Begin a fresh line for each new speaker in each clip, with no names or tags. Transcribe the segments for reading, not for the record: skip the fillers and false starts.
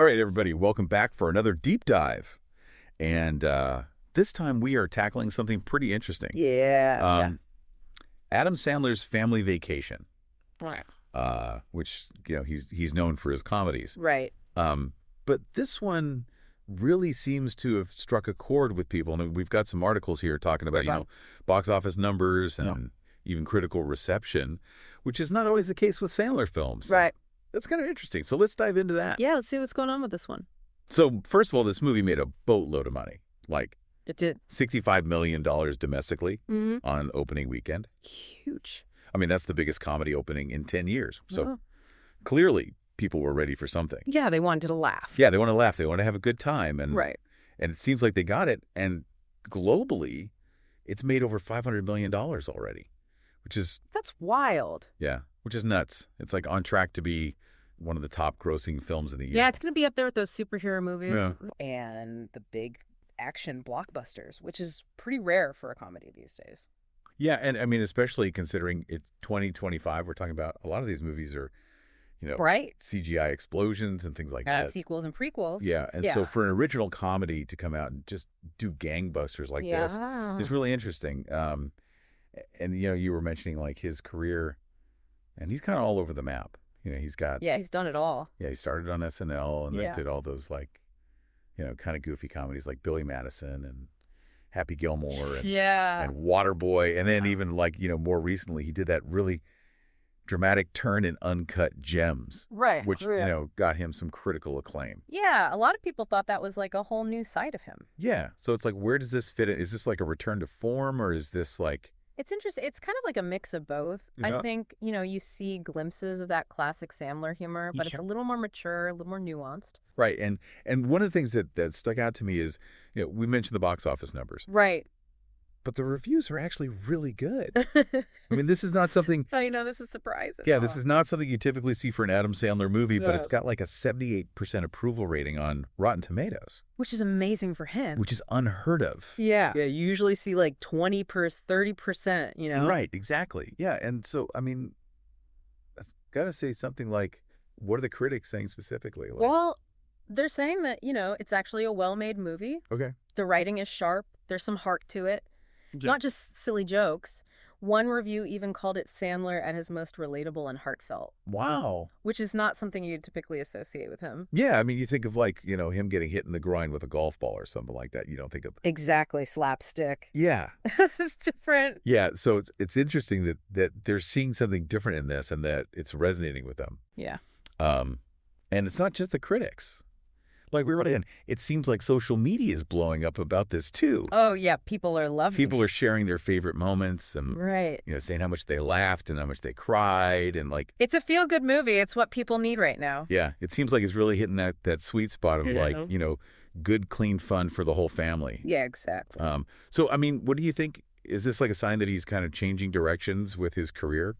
All right, everybody, welcome back for another deep dive. And this time we are tackling something pretty interesting.
Yeah.
Adam Sandler's Family Vacation,
Right.
which, he's known for his comedies.
Right.
But this one really seems to have struck a chord with people. And we've got some articles here talking about, box office numbers and even critical reception, which is not always the case with Sandler films.
Right.
That's kind of interesting. So let's dive into that.
Yeah, let's see what's going on with this one.
So first of all, this movie made a boatload of money. Like
It did.
$65 million domestically on opening weekend.
Huge.
I mean, that's the biggest comedy opening in 10 years. So clearly people were ready for something.
Yeah, they wanted to laugh.
Yeah, they want to laugh. They want to have a good time. And
Right.
And it seems like they got it. And globally, it's made over $500 million already, which is...
That's wild.
Yeah, which is nuts. It's like on track to be one of the top grossing films of the year.
Yeah, it's going to be up there with those superhero movies.
Yeah.
And the big action blockbusters, which is pretty rare for a comedy these days.
Yeah, and I mean, especially considering it's 2025, we're talking about a lot of these movies are,
right.
CGI explosions and things like that.
Sequels and prequels.
Yeah, and so for an original comedy to come out and just do gangbusters like this is really interesting. And, you were mentioning like his career, and he's kind of all over the map. He's got...
Yeah, he's done it all.
Yeah, he started on SNL and then did all those like, kind of goofy comedies like Billy Madison and Happy Gilmore and Waterboy. And then even like, more recently, he did that really dramatic turn in Uncut Gems.
Right.
Which, got him some critical acclaim.
Yeah, a lot of people thought that was like a whole new side of him.
Yeah. So it's like, where does this fit in? Is this like a return to form, or is this like...
It's interesting. It's kind of like a mix of both.
Yeah.
I think, you see glimpses of that classic Sandler humor, but it's a little more mature, a little more nuanced.
Right. And one of the things that stuck out to me is, we mentioned the box office numbers.
Right.
But the reviews are actually really good. I mean, this is not something...
I know, this is surprising.
Yeah, this is not something you typically see for an Adam Sandler movie, but it's got like a 78% approval rating on Rotten Tomatoes.
Which is amazing for him.
Which is unheard of.
Yeah. Yeah, you usually see like 20%, 30%,
Right, exactly. Yeah, and so, I mean, I've got to say something like, what are the critics saying specifically? Like,
well, they're saying that, it's actually a well-made movie.
Okay.
The writing is sharp. There's some heart to it. It's not just silly jokes. One review even called it Sandler at his most relatable and heartfelt.
Wow.
Which is not something you'd typically associate with him.
Yeah, I mean, you think of like, him getting hit in the groin with a golf ball or something like that. You don't think of...
Exactly, slapstick.
Yeah.
It's different.
Yeah, so it's interesting that they're seeing something different in this and that it's resonating with them.
Yeah.
And it's not just the critics. Like we wrote in, it seems like social media is blowing up about this too.
Oh yeah, people are loving it.
People are sharing their favorite moments and saying how much they laughed and how much they cried and like...
It's a feel-good movie. It's what people need right now.
Yeah, it seems like it's really hitting that sweet spot of like, good, clean fun for the whole family.
Yeah, exactly.
So, I mean, what do you think? Is this like a sign that he's kind of changing directions with his career?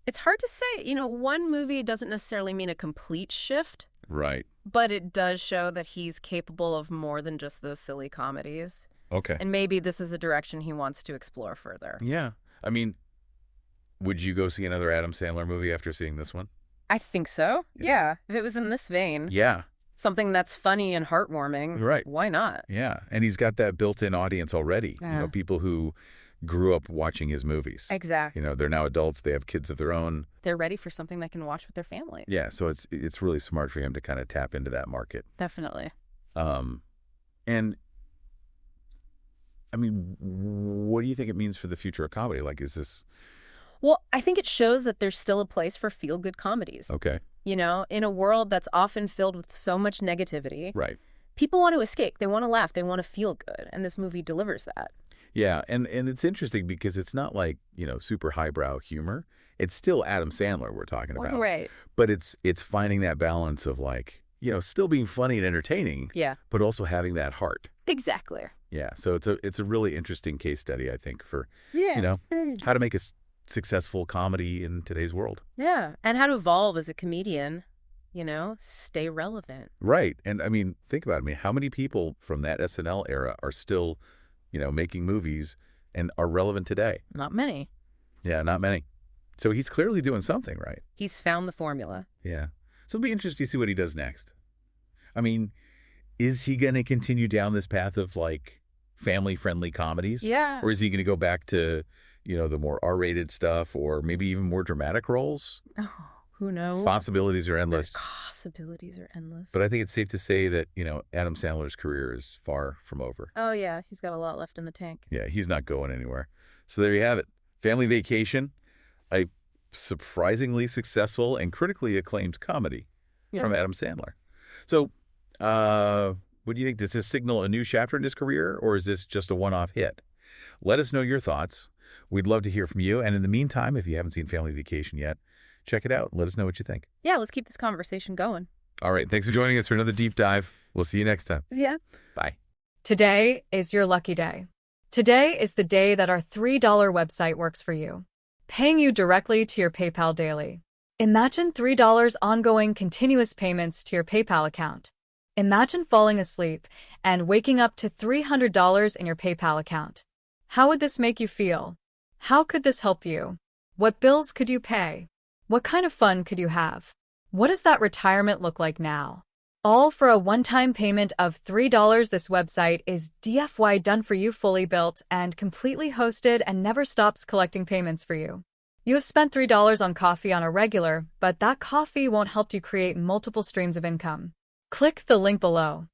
It's hard to say. One movie doesn't necessarily mean a complete shift.
Right.
But it does show that he's capable of more than just those silly comedies.
Okay.
And maybe this is a direction he wants to explore further.
Yeah. I mean, would you go see another Adam Sandler movie after seeing this one?
I think so. Yeah. If it was in this vein.
Yeah.
Something that's funny and heartwarming.
Right.
Why not?
Yeah. And he's got that built-in audience already.
Yeah.
People who grew up watching his movies.
Exactly.
They're now adults. They have kids of their own.
They're ready for something they can watch with their family.
Yeah, so it's really smart for him to kind of tap into that market.
Definitely.
And I mean, what do you think it means for the future of comedy? Like, is this...
Well, I think it shows that there's still a place for feel-good comedies.
Okay.
In a world that's often filled with so much negativity.
Right.
People want to escape. They want to laugh. They want to feel good. And this movie delivers that.
Yeah, and it's interesting because it's not like, super highbrow humor. It's still Adam Sandler we're talking about.
Right.
But it's finding that balance of like, still being funny and entertaining.
Yeah.
But also having that heart.
Exactly.
Yeah, so it's a really interesting case study, I think, for, how to make a successful comedy in today's world.
Yeah, and how to evolve as a comedian, stay relevant.
Right, and I mean, think about it. I mean, how many people from that SNL era are still... making movies and are relevant today?
Not many.
Yeah, not many. So he's clearly doing something right.
He's found the formula.
Yeah. So it'll be interesting to see what he does next. I mean, is he going to continue down this path of like family-friendly comedies?
Yeah.
Or is he going to go back to, the more R-rated stuff or maybe even more dramatic roles?
Oh, who knows?
Possibilities are endless.
Possibilities are endless.
But I think it's safe to say that, Adam Sandler's career is far from over.
Oh, yeah. He's got a lot left in the tank.
Yeah, he's not going anywhere. So there you have it. Family Vacation, a surprisingly successful and critically acclaimed comedy from Adam Sandler. So, what do you think? Does this signal a new chapter in his career, or is this just a one-off hit? Let us know your thoughts. We'd love to hear from you. And in the meantime, if you haven't seen Family Vacation yet, check it out and let us know what you think.
Yeah, let's keep this conversation going.
All right. Thanks for joining us for another deep dive. We'll see you next time.
Yeah.
Bye.
Today is your lucky day. Today is the day that our $3 website works for you, paying you directly to your PayPal daily. Imagine $3 ongoing continuous payments to your PayPal account. Imagine falling asleep and waking up to $300 in your PayPal account. How would this make you feel? How could this help you? What bills could you pay? What kind of fun could you have? What does that retirement look like now? All for a one-time payment of $3. This website is DFY done for you, fully built and completely hosted, and never stops collecting payments for you. You have spent $3 on coffee on a regular, but that coffee won't help you create multiple streams of income. Click the link below.